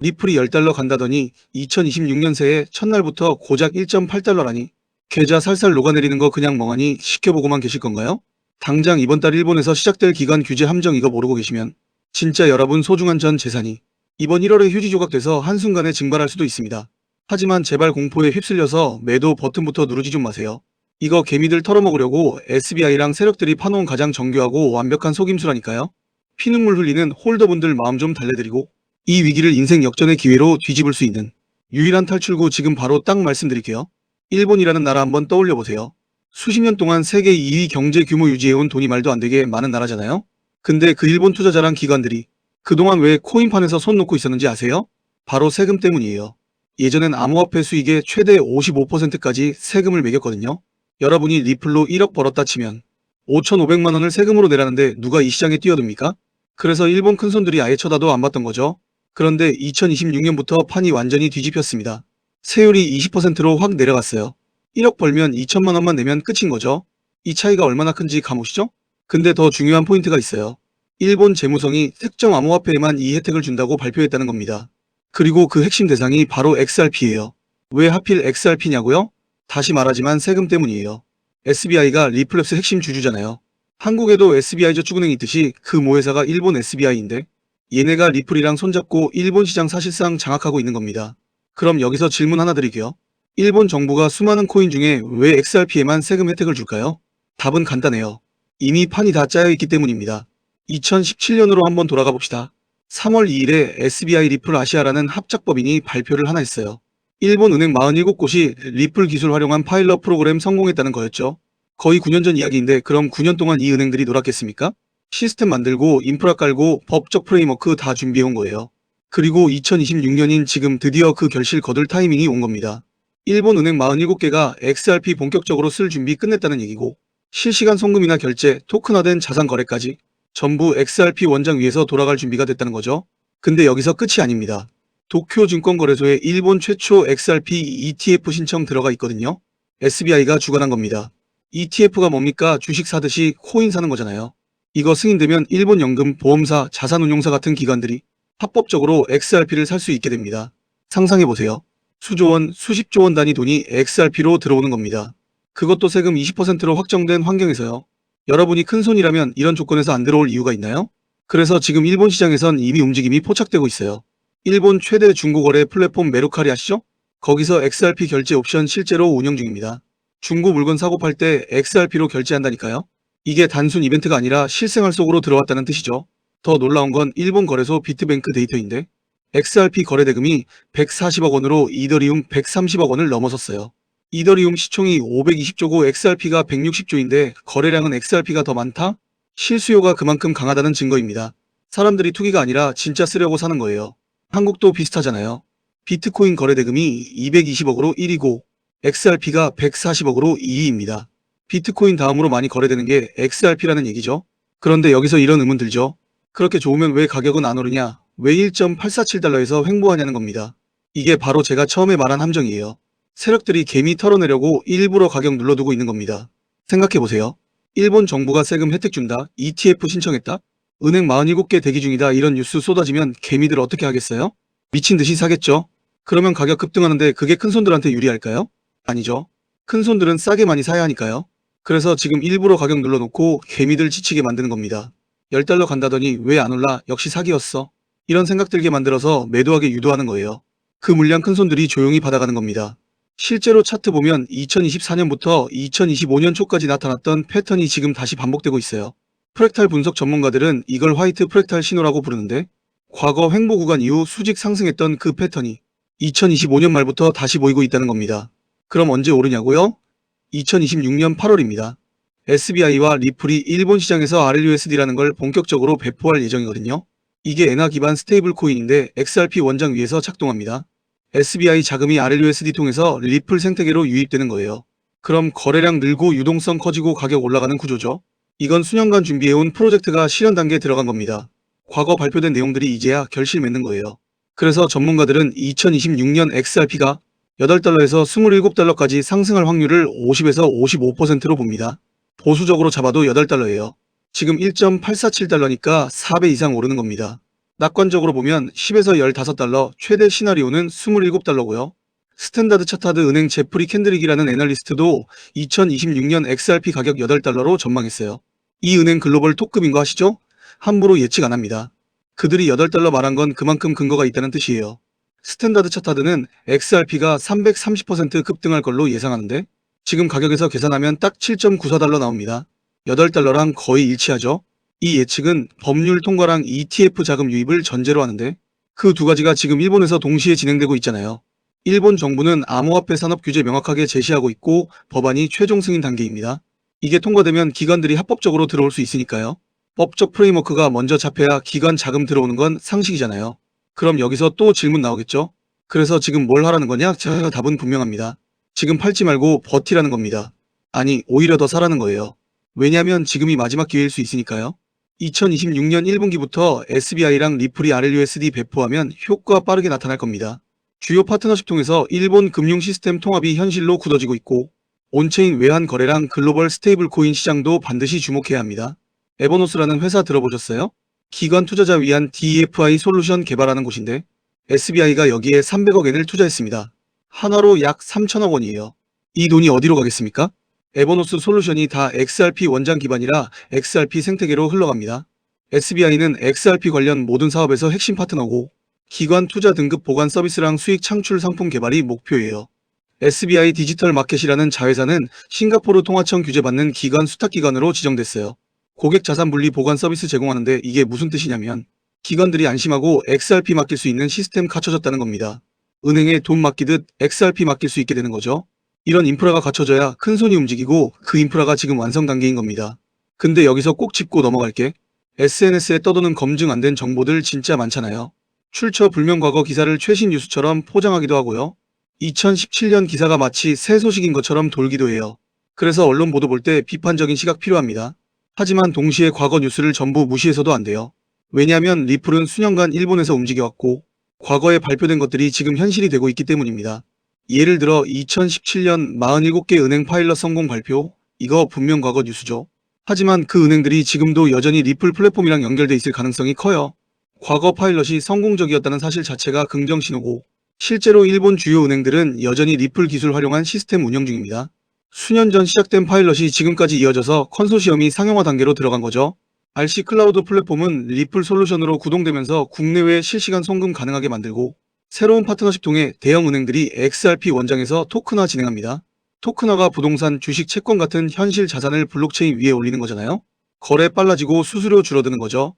리플이 10달러 간다더니 2026년 새해 첫날부터 고작 1.8달러라니. 계좌 살살 녹아내리는 거 그냥 멍하니 지켜보고만 계실 건가요? 당장 이번 달 일본에서 시작될 기관 규제 함정 이거 모르고 계시면 진짜 여러분 소중한 전 재산이 이번 1월에 휴지 조각돼서 한순간에 증발할 수도 있습니다. 하지만 제발 공포에 휩쓸려서 매도 버튼부터 누르지 좀 마세요. 이거 개미들 털어먹으려고 SBI랑 세력들이 파놓은 가장 정교하고 완벽한 속임수라니까요. 피눈물 흘리는 홀더분들 마음 좀 달래드리고 이 위기를 인생 역전의 기회로 뒤집을 수 있는 유일한 탈출구 지금 바로 딱 말씀드릴게요. 일본이라는 나라 한번 떠올려보세요. 수십 년 동안 세계 2위 경제 규모 유지해온 돈이 말도 안 되게 많은 나라잖아요. 근데 그 일본 투자자랑 기관들이 그동안 왜 코인판에서 손 놓고 있었는지 아세요? 바로 세금 때문이에요. 예전엔 암호화폐 수익의 최대 55%까지 세금을 매겼거든요. 여러분이 리플로 1억 벌었다 치면 5,500만 원을 세금으로 내라는데 누가 이 시장에 뛰어듭니까? 그래서 일본 큰손들이 아예 쳐다도 안 봤던 거죠. 그런데 2026년부터 판이 완전히 뒤집혔습니다. 세율이 20%로 확 내려갔어요. 1억 벌면 2천만 원만 내면 끝인 거죠. 이 차이가 얼마나 큰지 감오시죠? 근데 더 중요한 포인트가 있어요. 일본 재무성이 특정 암호화폐에만 이 혜택을 준다고 발표했다는 겁니다. 그리고 그 핵심 대상이 바로 XRP예요. 왜 하필 XRP냐고요? 다시 말하지만 세금 때문이에요. SBI가 리플랩스 핵심 주주잖아요. 한국에도 SBI저축은행이 있듯이 그 모회사가 일본 SBI인데 얘네가 리플이랑 손잡고 일본 시장 사실상 장악하고 있는 겁니다. 그럼 여기서 질문 하나 드릴게요. 일본 정부가 수많은 코인 중에 왜 XRP에만 세금 혜택을 줄까요? 답은 간단해요. 이미 판이 다 짜여 있기 때문입니다. 2017년으로 한번 돌아가 봅시다. 3월 2일에 SBI 리플 아시아라는 합작법인이 발표를 하나 했어요. 일본 은행 47곳이 리플 기술 활용한 파일럿 프로그램 성공했다는 거였죠. 거의 9년 전 이야기인데 그럼 9년 동안 이 은행들이 놀았겠습니까? 시스템 만들고 인프라 깔고 법적 프레임워크 다 준비해온 거예요. 그리고 2026년인 지금 드디어 그 결실 거둘 타이밍이 온 겁니다. 일본 은행 47개가 XRP 본격적으로 쓸 준비 끝냈다는 얘기고 실시간 송금이나 결제, 토큰화된 자산 거래까지 전부 XRP 원장 위에서 돌아갈 준비가 됐다는 거죠. 근데 여기서 끝이 아닙니다. 도쿄증권거래소에 일본 최초 XRP ETF 신청 들어가 있거든요. SBI가 주관한 겁니다. ETF가 뭡니까? 주식 사듯이 코인 사는 거잖아요. 이거 승인되면 일본 연금, 보험사, 자산운용사 같은 기관들이 합법적으로 XRP를 살 수 있게 됩니다. 상상해보세요. 수조원, 수십조 원 단위 돈이 XRP로 들어오는 겁니다. 그것도 세금 20%로 확정된 환경에서요. 여러분이 큰손이라면 이런 조건에서 안 들어올 이유가 있나요? 그래서 지금 일본 시장에선 이미 움직임이 포착되고 있어요. 일본 최대 중고거래 플랫폼 메루카리 아시죠? 거기서 XRP 결제 옵션 실제로 운영 중입니다. 중고 물건 사고 팔 때 XRP로 결제한다니까요. 이게 단순 이벤트가 아니라 실생활 속으로 들어왔다는 뜻이죠. 더 놀라운 건 일본 거래소 비트뱅크 데이터인데 XRP 거래 대금이 140억 원으로 이더리움 130억 원을 넘어섰어요. 이더리움 시총이 520조고 XRP가 160조인데 거래량은 XRP가 더 많다? 실수요가 그만큼 강하다는 증거입니다. 사람들이 투기가 아니라 진짜 쓰려고 사는 거예요. 한국도 비슷하잖아요. 비트코인 거래 대금이 220억으로 1위고 XRP가 140억으로 2위입니다. 비트코인 다음으로 많이 거래되는 게 XRP라는 얘기죠. 그런데 여기서 이런 의문 들죠. 그렇게 좋으면 왜 가격은 안 오르냐? 왜 1.847달러에서 횡보하냐는 겁니다. 이게 바로 제가 처음에 말한 함정이에요. 세력들이 개미 털어내려고 일부러 가격 눌러두고 있는 겁니다. 생각해보세요. 일본 정부가 세금 혜택 준다, ETF 신청했다, 은행 47개 대기 중이다 이런 뉴스 쏟아지면 개미들 어떻게 하겠어요? 미친 듯이 사겠죠? 그러면 가격 급등하는데 그게 큰손들한테 유리할까요? 아니죠. 큰손들은 싸게 많이 사야 하니까요. 그래서 지금 일부러 가격 눌러놓고 개미들 지치게 만드는 겁니다. 10달러 간다더니 왜 안 올라? 역시 사기였어. 이런 생각 들게 만들어서 매도하게 유도하는 거예요. 그 물량 큰손들이 조용히 받아가는 겁니다. 실제로 차트 보면 2024년부터 2025년 초까지 나타났던 패턴이 지금 다시 반복되고 있어요. 프랙탈 분석 전문가들은 이걸 화이트 프랙탈 신호라고 부르는데 과거 횡보 구간 이후 수직 상승했던 그 패턴이 2025년 말부터 다시 보이고 있다는 겁니다. 그럼 언제 오르냐고요? 2026년 8월입니다. SBI와 리플이 일본 시장에서 RLUSD라는 걸 본격적으로 배포할 예정이거든요. 이게 엔화 기반 스테이블 코인인데 XRP 원장 위에서 작동합니다. SBI 자금이 RLUSD 통해서 리플 생태계로 유입되는 거예요. 그럼 거래량 늘고 유동성 커지고 가격 올라가는 구조죠. 이건 수년간 준비해온 프로젝트가 실현 단계에 들어간 겁니다. 과거 발표된 내용들이 이제야 결실 맺는 거예요. 그래서 전문가들은 2026년 XRP가 8달러에서 27달러까지 상승할 확률을 50에서 55%로 봅니다. 보수적으로 잡아도 8달러예요. 지금 1.847달러니까 4배 이상 오르는 겁니다. 낙관적으로 보면 10에서 15달러, 최대 시나리오는 27달러고요. 스탠다드 차타드 은행 제프리 캔드릭이라는 애널리스트도 2026년 XRP 가격 8달러로 전망했어요. 이 은행 글로벌 톱급인 거 아시죠? 함부로 예측 안 합니다. 그들이 8달러 말한 건 그만큼 근거가 있다는 뜻이에요. 스탠다드 차타드는 XRP가 330% 급등할 걸로 예상하는데 지금 가격에서 계산하면 딱 7.94달러 나옵니다. 8달러랑 거의 일치하죠? 이 예측은 법률 통과랑 ETF 자금 유입을 전제로 하는데 그 두 가지가 지금 일본에서 동시에 진행되고 있잖아요. 일본 정부는 암호화폐 산업 규제 명확하게 제시하고 있고 법안이 최종 승인 단계입니다. 이게 통과되면 기관들이 합법적으로 들어올 수 있으니까요. 법적 프레임워크가 먼저 잡혀야 기관 자금 들어오는 건 상식이잖아요. 그럼 여기서 또 질문 나오겠죠? 그래서 지금 뭘 하라는 거냐? 자, 답은 분명합니다. 지금 팔지 말고 버티라는 겁니다. 아니, 오히려 더 사라는 거예요. 왜냐면 지금이 마지막 기회일 수 있으니까요. 2026년 1분기부터 SBI랑 리플이 RLUSD 배포하면 효과 빠르게 나타날 겁니다. 주요 파트너십 통해서 일본 금융 시스템 통합이 현실로 굳어지고 있고 온체인 외환 거래랑 글로벌 스테이블 코인 시장도 반드시 주목해야 합니다. 에버노스라는 회사 들어보셨어요? 기관 투자자 위한 DeFi 솔루션 개발하는 곳인데 SBI가 여기에 300억 엔을 투자했습니다. 한화로 약 3천억 원이에요. 이 돈이 어디로 가겠습니까? 에버노스 솔루션이 다 XRP 원장 기반이라 XRP 생태계로 흘러갑니다. SBI는 XRP 관련 모든 사업에서 핵심 파트너고 기관 투자 등급 보관 서비스랑 수익 창출 상품 개발이 목표예요. SBI 디지털 마켓이라는 자회사는 싱가포르 통화청 규제받는 기관 수탁기관으로 지정됐어요. 고객 자산 분리 보관 서비스 제공하는데 이게 무슨 뜻이냐면 기관들이 안심하고 XRP 맡길 수 있는 시스템 갖춰졌다는 겁니다. 은행에 돈 맡기듯 XRP 맡길 수 있게 되는 거죠. 이런 인프라가 갖춰져야 큰 손이 움직이고 그 인프라가 지금 완성 단계인 겁니다. 근데 여기서 꼭 짚고 넘어갈게. SNS에 떠도는 검증 안 된 정보들 진짜 많잖아요. 출처 불명 과거 기사를 최신 뉴스처럼 포장하기도 하고요. 2017년 기사가 마치 새 소식인 것처럼 돌기도 해요. 그래서 언론 보도 볼 때 비판적인 시각 필요합니다. 하지만 동시에 과거 뉴스를 전부 무시해서도 안 돼요. 왜냐하면 리플은 수년간 일본에서 움직여왔고 과거에 발표된 것들이 지금 현실이 되고 있기 때문입니다. 예를 들어 2017년 47개 은행 파일럿 성공 발표, 이거 분명 과거 뉴스죠. 하지만 그 은행들이 지금도 여전히 리플 플랫폼이랑 연결돼 있을 가능성이 커요. 과거 파일럿이 성공적이었다는 사실 자체가 긍정 신호고 실제로 일본 주요 은행들은 여전히 리플 기술 활용한 시스템 운영 중입니다. 수년 전 시작된 파일럿이 지금까지 이어져서 컨소시엄이 상용화 단계로 들어간 거죠. RC 클라우드 플랫폼은 리플 솔루션으로 구동되면서 국내외 실시간 송금 가능하게 만들고 새로운 파트너십 통해 대형 은행들이 XRP 원장에서 토큰화 진행합니다. 토큰화가 부동산, 주식, 채권 같은 현실 자산을 블록체인 위에 올리는 거잖아요. 거래 빨라지고 수수료 줄어드는 거죠.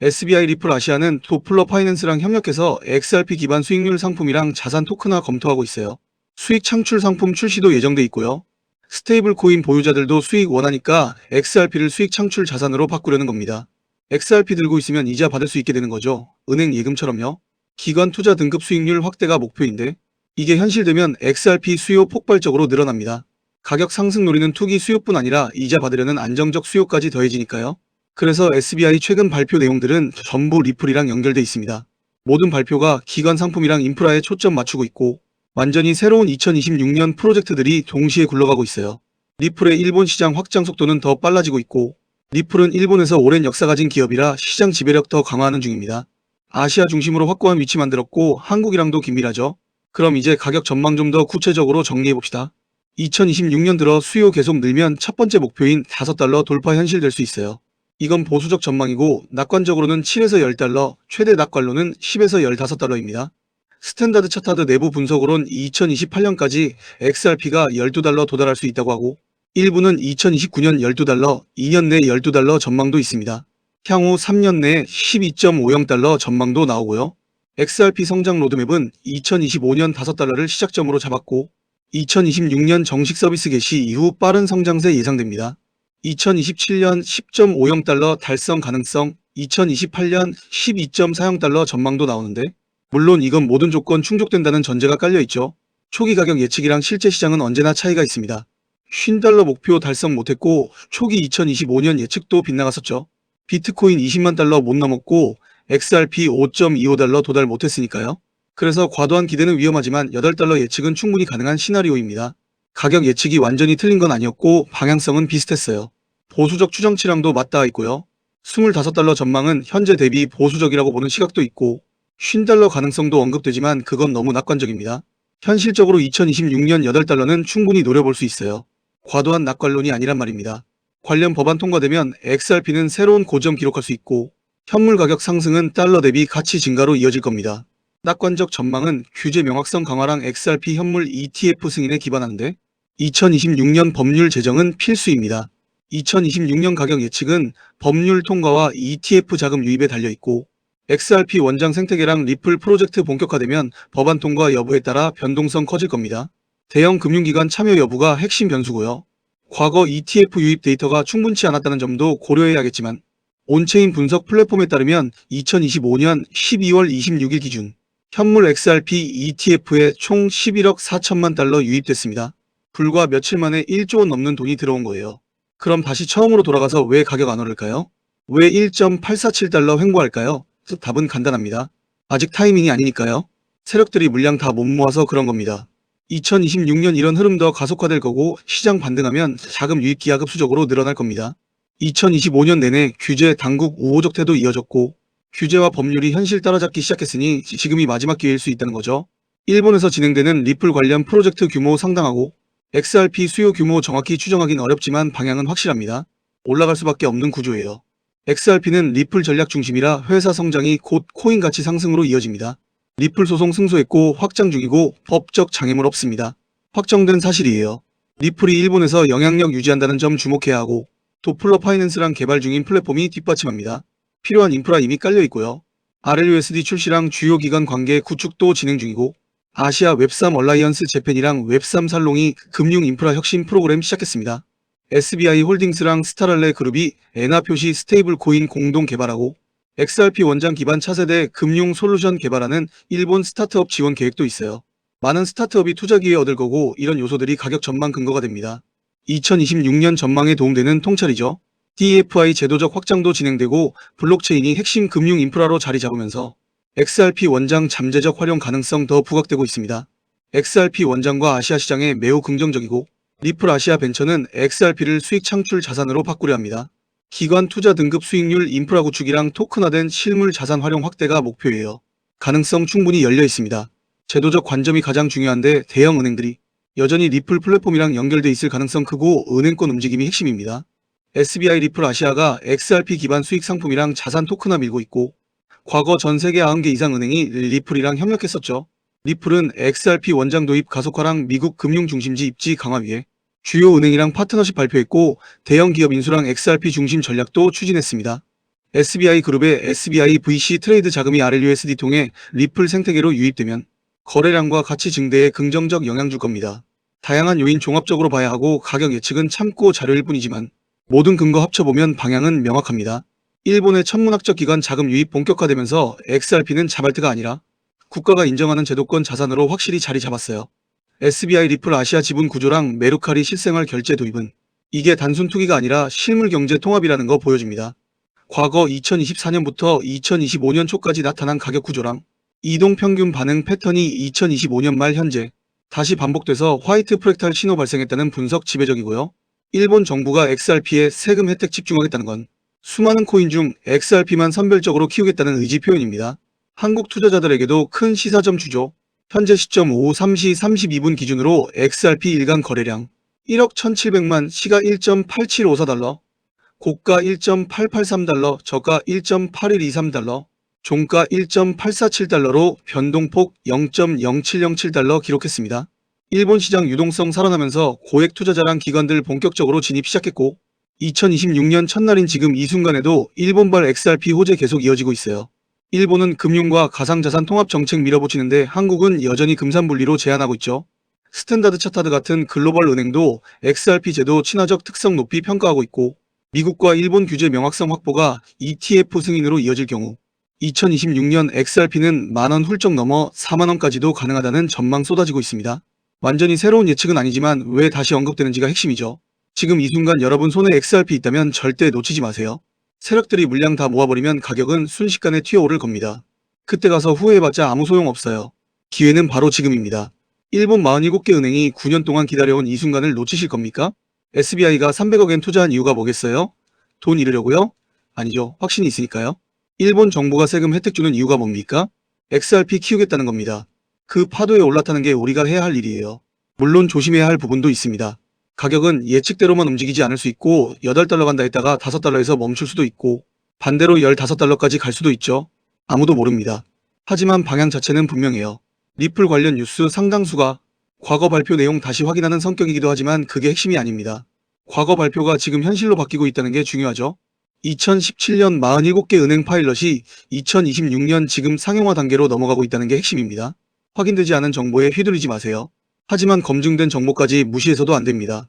SBI 리플 아시아는 도플러 파이낸스랑 협력해서 XRP 기반 수익률 상품이랑 자산 토큰화 검토하고 있어요. 수익 창출 상품 출시도 예정돼 있고요. 스테이블 코인 보유자들도 수익 원하니까 XRP를 수익 창출 자산으로 바꾸려는 겁니다. XRP 들고 있으면 이자 받을 수 있게 되는 거죠. 은행 예금처럼요. 기관 투자 등급 수익률 확대가 목표인데 이게 현실되면 XRP 수요 폭발적으로 늘어납니다. 가격 상승 노리는 투기 수요뿐 아니라 이자 받으려는 안정적 수요까지 더해지니까요. 그래서 SBI 최근 발표 내용들은 전부 리플이랑 연결돼 있습니다. 모든 발표가 기관 상품이랑 인프라에 초점 맞추고 있고 완전히 새로운 2026년 프로젝트들이 동시에 굴러가고 있어요. 리플의 일본 시장 확장 속도는 더 빨라지고 있고 리플은 일본에서 오랜 역사 가진 기업이라 시장 지배력 더 강화하는 중입니다. 아시아 중심으로 확고한 위치 만들었고 한국이랑도 긴밀하죠. 그럼 이제 가격 전망 좀 더 구체적으로 정리해봅시다. 2026년 들어 수요 계속 늘면 첫 번째 목표인 5달러 돌파 현실될 수 있어요. 이건 보수적 전망이고 낙관적으로는 7에서 10달러, 최대 낙관로는 10에서 15달러입니다. 스탠다드 차타드 내부 분석으로는 2028년까지 XRP가 12달러 도달할 수 있다고 하고 일부는 2029년 12달러, 2년 내 12달러 전망도 있습니다. 향후 3년 내에 12.50달러 전망도 나오고요. XRP 성장 로드맵은 2025년 5달러를 시작점으로 잡았고 2026년 정식 서비스 개시 이후 빠른 성장세 예상됩니다. 2027년 10.50달러 달성 가능성, 2028년 12.40달러 전망도 나오는데 물론 이건 모든 조건 충족된다는 전제가 깔려있죠. 초기 가격 예측이랑 실제 시장은 언제나 차이가 있습니다. 50달러 목표 달성 못했고 초기 2025년 예측도 빗나갔었죠. 비트코인 20만 달러 못 넘었고 XRP 5.25달러 도달 못했으니까요. 그래서 과도한 기대는 위험하지만 8달러 예측은 충분히 가능한 시나리오입니다. 가격 예측이 완전히 틀린 건 아니었고 방향성은 비슷했어요. 보수적 추정치랑도 맞닿아 있고요. $25 전망은 현재 대비 보수적이라고 보는 시각도 있고 $50 가능성도 언급되지만 그건 너무 낙관적입니다. 현실적으로 2026년 $8는 충분히 노려볼 수 있어요. 과도한 낙관론이 아니란 말입니다. 관련 법안 통과되면 XRP는 새로운 고점 기록할 수 있고 현물 가격 상승은 달러 대비 가치 증가로 이어질 겁니다. 낙관적 전망은 규제 명확성 강화랑 XRP 현물 ETF 승인에 기반하는데 2026년 법률 제정은 필수입니다. 2026년 가격 예측은 법률 통과와 ETF 자금 유입에 달려있고 XRP 원장 생태계랑 리플 프로젝트 본격화되면 법안 통과 여부에 따라 변동성 커질 겁니다. 대형 금융기관 참여 여부가 핵심 변수고요. 과거 ETF 유입 데이터가 충분치 않았다는 점도 고려해야겠지만 온체인 분석 플랫폼에 따르면 2025년 12월 26일 기준 현물 XRP ETF에 총 11억 4천만 달러 유입됐습니다. 불과 며칠 만에 1조 원 넘는 돈이 들어온 거예요. 그럼 다시 처음으로 돌아가서 왜 가격 안 오를까요? 왜 1.847달러 횡보할까요? 답은 간단합니다. 아직 타이밍이 아니니까요. 세력들이 물량 다 못 모아서 그런 겁니다. 2026년 이런 흐름 더 가속화될 거고 시장 반등하면 자금 유입 기하급 수적으로 늘어날 겁니다. 2025년 내내 규제 당국 우호적 태도 이어졌고 규제와 법률이 현실 따라잡기 시작했으니 지금이 마지막 기회일 수 있다는 거죠. 일본에서 진행되는 리플 관련 프로젝트 규모 상당하고 XRP 수요 규모 정확히 추정하긴 어렵지만 방향은 확실합니다. 올라갈 수밖에 없는 구조예요. XRP는 리플 전략 중심이라 회사 성장이 곧 코인 가치 상승으로 이어집니다. 리플 소송 승소했고 확장 중이고 법적 장애물 없습니다. 확정된 사실이에요. 리플이 일본에서 영향력 유지한다는 점 주목해야 하고 도플러 파이낸스랑 개발 중인 플랫폼이 뒷받침합니다. 필요한 인프라 이미 깔려 있고요. RLUSD 출시랑 주요 기관 관계 구축도 진행 중이고 아시아 웹3 얼라이언스 재팬이랑 웹3 살롱이 금융 인프라 혁신 프로그램 시작했습니다. SBI 홀딩스랑 스타랄레 그룹이 엔화 표시 스테이블 코인 공동 개발하고 XRP 원장 기반 차세대 금융 솔루션 개발하는 일본 스타트업 지원 계획도 있어요. 많은 스타트업이 투자 기회 얻을 거고 이런 요소들이 가격 전망 근거가 됩니다. 2026년 전망에 도움되는 통찰이죠. DeFi 제도적 확장도 진행되고 블록체인이 핵심 금융 인프라로 자리 잡으면서 XRP 원장 잠재적 활용 가능성 더 부각되고 있습니다. XRP 원장과 아시아 시장에 매우 긍정적이고 리플 아시아 벤처는 XRP를 수익 창출 자산으로 바꾸려 합니다. 기관 투자 등급 수익률 인프라 구축이랑 토큰화된 실물 자산 활용 확대가 목표예요. 가능성 충분히 열려 있습니다. 제도적 관점이 가장 중요한데 대형 은행들이 여전히 리플 플랫폼이랑 연결돼 있을 가능성 크고 은행권 움직임이 핵심입니다. SBI 리플 아시아가 XRP 기반 수익 상품이랑 자산 토큰화 밀고 있고 과거 전 세계 90개 이상 은행이 리플이랑 협력했었죠. 리플은 XRP 원장 도입 가속화랑 미국 금융 중심지 입지 강화 위에 주요 은행이랑 파트너십 발표했고 대형 기업 인수랑 XRP 중심 전략도 추진했습니다. SBI 그룹의 SBI VC 트레이드 자금이 RLUSD 통해 리플 생태계로 유입되면 거래량과 가치 증대에 긍정적 영향 줄 겁니다. 다양한 요인 종합적으로 봐야 하고 가격 예측은 참고 자료일 뿐이지만 모든 근거 합쳐보면 방향은 명확합니다. 일본의 천문학적 기관 자금 유입 본격화되면서 XRP는 자발트가 아니라 국가가 인정하는 제도권 자산으로 확실히 자리 잡았어요. SBI 리플 아시아 지분 구조랑 메루카리 실생활 결제 도입은 이게 단순 투기가 아니라 실물 경제 통합이라는 거 보여줍니다. 과거 2024년부터 2025년 초까지 나타난 가격 구조랑 이동 평균 반응 패턴이 2025년 말 현재 다시 반복돼서 화이트 프랙탈 신호 발생했다는 분석 지배적이고요. 일본 정부가 XRP에 세금 혜택 집중하겠다는 건 수많은 코인 중 XRP만 선별적으로 키우겠다는 의지 표현입니다. 한국 투자자들에게도 큰 시사점 주죠. 현재 시점 오후 3시 32분 기준으로 XRP 일간 거래량 1억 1,700만, 시가 1.8754달러, 고가 1.883달러, 저가 1.8123달러, 종가 1.847달러로 변동폭 0.0707달러 기록했습니다. 일본 시장 유동성 살아나면서 고액 투자자랑 기관들 본격적으로 진입 시작했고 2026년 첫날인 지금 이 순간에도 일본발 XRP 호재 계속 이어지고 있어요. 일본은 금융과 가상자산 통합 정책 밀어붙이는데 한국은 여전히 금산분리로 제한하고 있죠. 스탠다드 차타드 같은 글로벌 은행도 XRP 제도 친화적 특성 높이 평가하고 있고 미국과 일본 규제 명확성 확보가 ETF 승인으로 이어질 경우 2026년 XRP는 만원 훌쩍 넘어 4만원까지도 가능하다는 전망 쏟아지고 있습니다. 완전히 새로운 예측은 아니지만 왜 다시 언급되는지가 핵심이죠. 지금 이 순간 여러분 손에 XRP 있다면 절대 놓치지 마세요. 세력들이 물량 다 모아버리면 가격은 순식간에 튀어오를 겁니다. 그때 가서 후회해봤자 아무 소용없어요. 기회는 바로 지금입니다. 일본 47개 은행이 9년 동안 기다려온 이 순간을 놓치실 겁니까? SBI가 300억엔 투자한 이유가 뭐겠어요? 돈 잃으려고요? 아니죠. 확신이 있으니까요. 일본 정부가 세금 혜택 주는 이유가 뭡니까? XRP 키우겠다는 겁니다. 그 파도에 올라타는 게 우리가 해야 할 일이에요. 물론 조심해야 할 부분도 있습니다. 가격은 예측대로만 움직이지 않을 수 있고 8달러 간다 했다가 5달러에서 멈출 수도 있고 반대로 15달러까지 갈 수도 있죠. 아무도 모릅니다. 하지만 방향 자체는 분명해요. 리플 관련 뉴스 상당수가 과거 발표 내용 다시 확인하는 성격이기도 하지만 그게 핵심이 아닙니다. 과거 발표가 지금 현실로 바뀌고 있다는 게 중요하죠. 2017년 47개 은행 파일럿이 2026년 지금 상용화 단계로 넘어가고 있다는 게 핵심입니다. 확인되지 않은 정보에 휘둘리지 마세요. 하지만 검증된 정보까지 무시해서도 안 됩니다.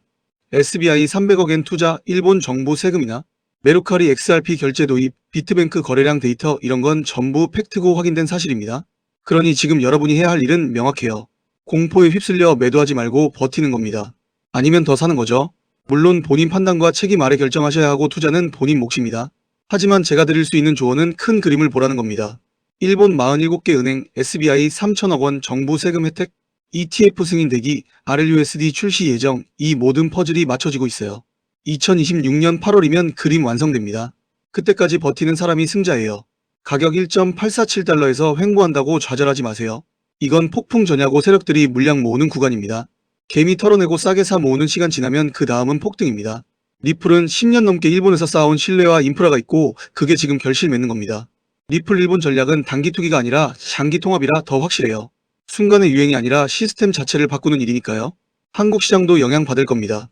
SBI 300억엔 투자, 일본 정부 세금이나 메루카리 XRP 결제 도입, 비트뱅크 거래량 데이터 이런 건 전부 팩트고 확인된 사실입니다. 그러니 지금 여러분이 해야 할 일은 명확해요. 공포에 휩쓸려 매도하지 말고 버티는 겁니다. 아니면 더 사는 거죠. 물론 본인 판단과 책임 아래 결정하셔야 하고 투자는 본인 몫입니다. 하지만 제가 드릴 수 있는 조언은 큰 그림을 보라는 겁니다. 일본 47개 은행, SBI 3천억 원 정부 세금 혜택, ETF 승인 대기, RLUSD 출시 예정, 이 모든 퍼즐이 맞춰지고 있어요. 2026년 8월이면 그림 완성됩니다. 그때까지 버티는 사람이 승자예요. 가격 1.847달러에서 횡보한다고 좌절하지 마세요. 이건 폭풍 전야고 세력들이 물량 모으는 구간입니다. 개미 털어내고 싸게 사 모으는 시간 지나면 그 다음은 폭등입니다. 리플은 10년 넘게 일본에서 쌓아온 신뢰와 인프라가 있고 그게 지금 결실 맺는 겁니다. 리플 일본 전략은 단기 투기가 아니라 장기 통합이라 더 확실해요. 순간의 유행이 아니라 시스템 자체를 바꾸는 일이니까요. 한국 시장도 영향받을 겁니다.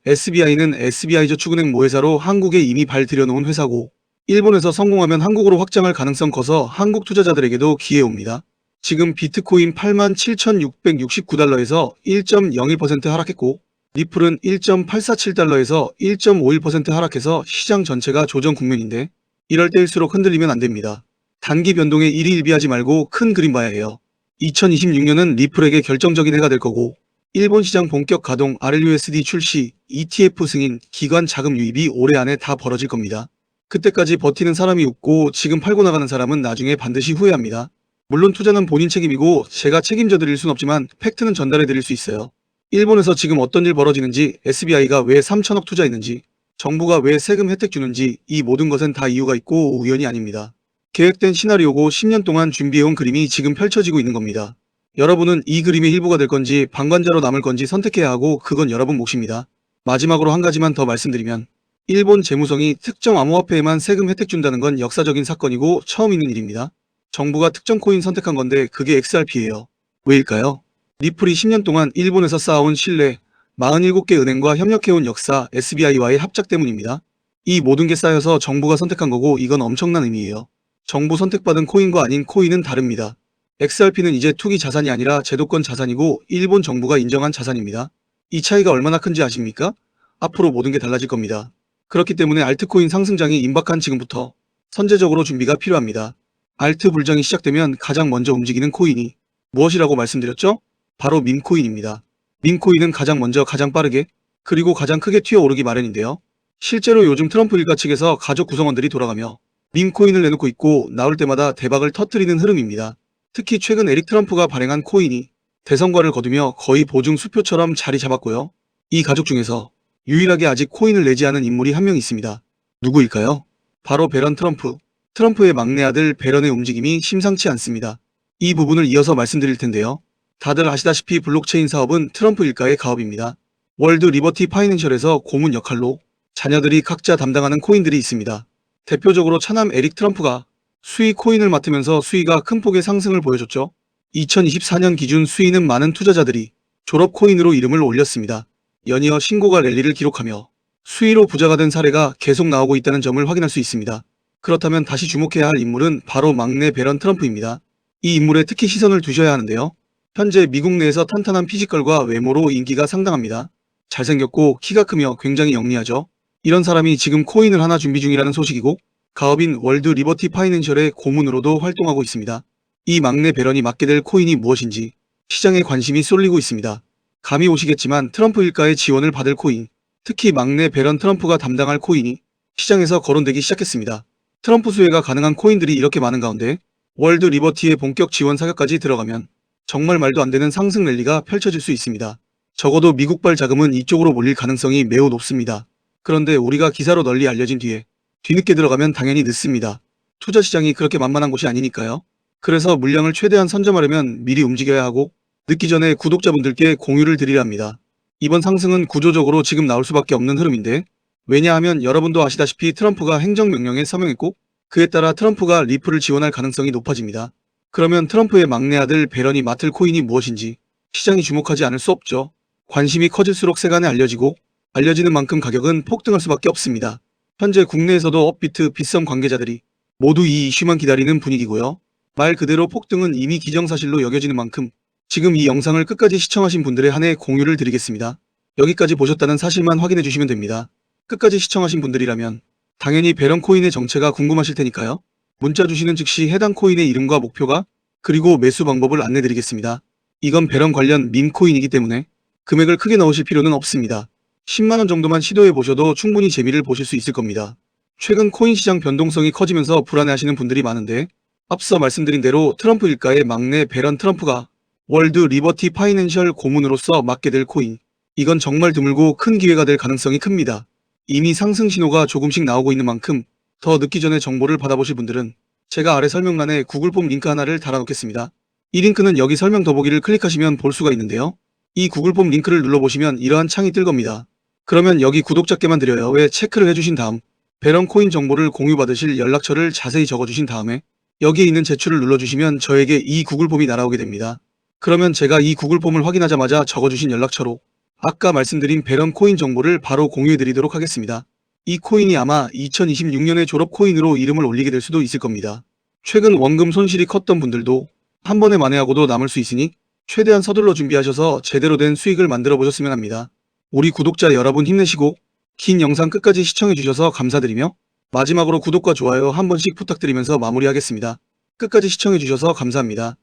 SBI는 SBI저축은행 모회사로 한국에 이미 발 들여놓은 회사고 일본에서 성공하면 한국으로 확장할 가능성 커서 한국 투자자들에게도 기회 옵니다. 지금 비트코인 87,669달러에서 1.01% 하락했고 리플은 1.847달러에서 1.51% 하락해서 시장 전체가 조정 국면인데 이럴 때일수록 흔들리면 안 됩니다. 단기 변동에 일희일비하지 말고 큰 그림 봐야 해요. 2026년은 리플에게 결정적인 해가 될 거고 일본 시장 본격 가동, RLUSD 출시, ETF 승인, 기관 자금 유입이 올해 안에 다 벌어질 겁니다. 그때까지 버티는 사람이 없고 지금 팔고 나가는 사람은 나중에 반드시 후회합니다. 물론 투자는 본인 책임이고 제가 책임져 드릴 순 없지만 팩트는 전달해 드릴 수 있어요. 일본에서 지금 어떤 일 벌어지는지, SBI가 왜 3천억 투자했는지, 정부가 왜 세금 혜택 주는지 이 모든 것은 다 이유가 있고 우연이 아닙니다. 계획된 시나리오고 10년 동안 준비해온 그림이 지금 펼쳐지고 있는 겁니다. 여러분은 이 그림의 일부가 될 건지 방관자로 남을 건지 선택해야 하고 그건 여러분 몫입니다. 마지막으로 한 가지만 더 말씀드리면 일본 재무성이 특정 암호화폐에만 세금 혜택 준다는 건 역사적인 사건이고 처음 있는 일입니다. 정부가 특정 코인 선택한 건데 그게 XRP예요. 왜일까요? 리플이 10년 동안 일본에서 쌓아온 신뢰, 47개 은행과 협력해온 역사, SBI와의 합작 때문입니다. 이 모든 게 쌓여서 정부가 선택한 거고 이건 엄청난 의미예요. 정부 선택받은 코인과 아닌 코인은 다릅니다. XRP는 이제 투기 자산이 아니라 제도권 자산이고 일본 정부가 인정한 자산입니다. 이 차이가 얼마나 큰지 아십니까? 앞으로 모든 게 달라질 겁니다. 그렇기 때문에 알트코인 상승장이 임박한 지금부터 선제적으로 준비가 필요합니다. 알트 불장이 시작되면 가장 먼저 움직이는 코인이 무엇이라고 말씀드렸죠? 바로 밈코인입니다. 밈코인은 가장 먼저 가장 빠르게 그리고 가장 크게 튀어오르기 마련인데요. 실제로 요즘 트럼프 일가 측에서 가족 구성원들이 돌아가며 밈코인을 내놓고 있고 나올 때마다 대박을 터뜨리는 흐름입니다. 특히 최근 에릭 트럼프가 발행한 코인이 대성과를 거두며 거의 보증 수표처럼 자리 잡았고요. 이 가족 중에서 유일하게 아직 코인을 내지 않은 인물이 한 명 있습니다. 누구일까요? 바로 베런 트럼프. 트럼프의 막내 아들 베런의 움직임이 심상치 않습니다. 이 부분을 이어서 말씀드릴 텐데요. 다들 아시다시피 블록체인 사업은 트럼프 일가의 가업입니다. 월드 리버티 파이낸셜에서 고문 역할로 자녀들이 각자 담당하는 코인들이 있습니다. 대표적으로 차남 에릭 트럼프가 수익 코인을 맡으면서 수익가 큰 폭의 상승을 보여줬죠. 2024년 기준 수익은 많은 투자자들이 졸업 코인으로 이름을 올렸습니다. 연이어 신고가 랠리를 기록하며 수위로 부자가 된 사례가 계속 나오고 있다는 점을 확인할 수 있습니다. 그렇다면 다시 주목해야 할 인물은 바로 막내 베런 트럼프입니다. 이 인물에 특히 시선을 두셔야 하는데요. 현재 미국 내에서 탄탄한 피지컬과 외모로 인기가 상당합니다. 잘생겼고 키가 크며 굉장히 영리하죠. 이런 사람이 지금 코인을 하나 준비 중이라는 소식이고 가업인 월드 리버티 파이낸셜의 고문으로도 활동하고 있습니다. 이 막내 베런이 맡게 될 코인이 무엇인지 시장에 관심이 쏠리고 있습니다. 감이 오시겠지만 트럼프 일가의 지원을 받을 코인, 특히 막내 베런 트럼프가 담당할 코인이 시장에서 거론되기 시작했습니다. 트럼프 수혜가 가능한 코인들이 이렇게 많은 가운데 월드 리버티의 본격 지원 사격까지 들어가면 정말 말도 안 되는 상승 랠리가 펼쳐질 수 있습니다. 적어도 미국발 자금은 이쪽으로 몰릴 가능성이 매우 높습니다. 그런데 우리가 기사로 널리 알려진 뒤에 뒤늦게 들어가면 당연히 늦습니다. 투자 시장이 그렇게 만만한 곳이 아니니까요. 그래서 물량을 최대한 선점하려면 미리 움직여야 하고 늦기 전에 구독자분들께 공유를 드리려 합니다. 이번 상승은 구조적으로 지금 나올 수밖에 없는 흐름인데 왜냐하면 여러분도 아시다시피 트럼프가 행정명령에 서명했고 그에 따라 트럼프가 리플을 지원할 가능성이 높아집니다. 그러면 트럼프의 막내 아들 배런이 맡을 코인이 무엇인지 시장이 주목하지 않을 수 없죠. 관심이 커질수록 세간에 알려지는 만큼 가격은 폭등할 수밖에 없습니다. 현재 국내에서도 업비트, 빗썸 관계자들이 모두 이 이슈만 기다리는 분위기고요. 말 그대로 폭등은 이미 기정사실로 여겨지는 만큼 지금 이 영상을 끝까지 시청하신 분들에 한해 공유를 드리겠습니다. 여기까지 보셨다는 사실만 확인해 주시면 됩니다. 끝까지 시청하신 분들이라면 당연히 배런 코인의 정체가 궁금하실 테니까요. 문자 주시는 즉시 해당 코인의 이름과 목표가 그리고 매수 방법을 안내드리겠습니다. 이건 배런 관련 밈 코인이기 때문에 금액을 크게 넣으실 필요는 없습니다. 10만원 정도만 시도해 보셔도 충분히 재미를 보실 수 있을 겁니다. 최근 코인 시장 변동성이 커지면서 불안해하시는 분들이 많은데 앞서 말씀드린 대로 트럼프 일가의 막내 배런 트럼프가 월드 리버티 파이낸셜 고문으로서 맡게 될 코인. 이건 정말 드물고 큰 기회가 될 가능성이 큽니다. 이미 상승 신호가 조금씩 나오고 있는 만큼 더 늦기 전에 정보를 받아보실 분들은 제가 아래 설명란에 구글폼 링크 하나를 달아놓겠습니다. 이 링크는 여기 설명 더보기를 클릭하시면 볼 수가 있는데요. 이 구글폼 링크를 눌러보시면 이러한 창이 뜰 겁니다. 그러면 여기 구독자께만 드려요. 왜 체크를 해주신 다음 배런 코인 정보를 공유받으실 연락처를 자세히 적어주신 다음에 여기에 있는 제출을 눌러주시면 저에게 이 구글폼이 날아오게 됩니다. 그러면 제가 이 구글폼을 확인하자마자 적어주신 연락처로 아까 말씀드린 배런 코인 정보를 바로 공유해드리도록 하겠습니다. 이 코인이 아마 2026년의 졸업 코인으로 이름을 올리게 될 수도 있을 겁니다. 최근 원금 손실이 컸던 분들도 한 번에 만회하고도 남을 수 있으니 최대한 서둘러 준비하셔서 제대로 된 수익을 만들어 보셨으면 합니다. 우리 구독자 여러분 힘내시고 긴 영상 끝까지 시청해 주셔서 감사드리며 마지막으로 구독과 좋아요 한 번씩 부탁드리면서 마무리하겠습니다. 끝까지 시청해 주셔서 감사합니다.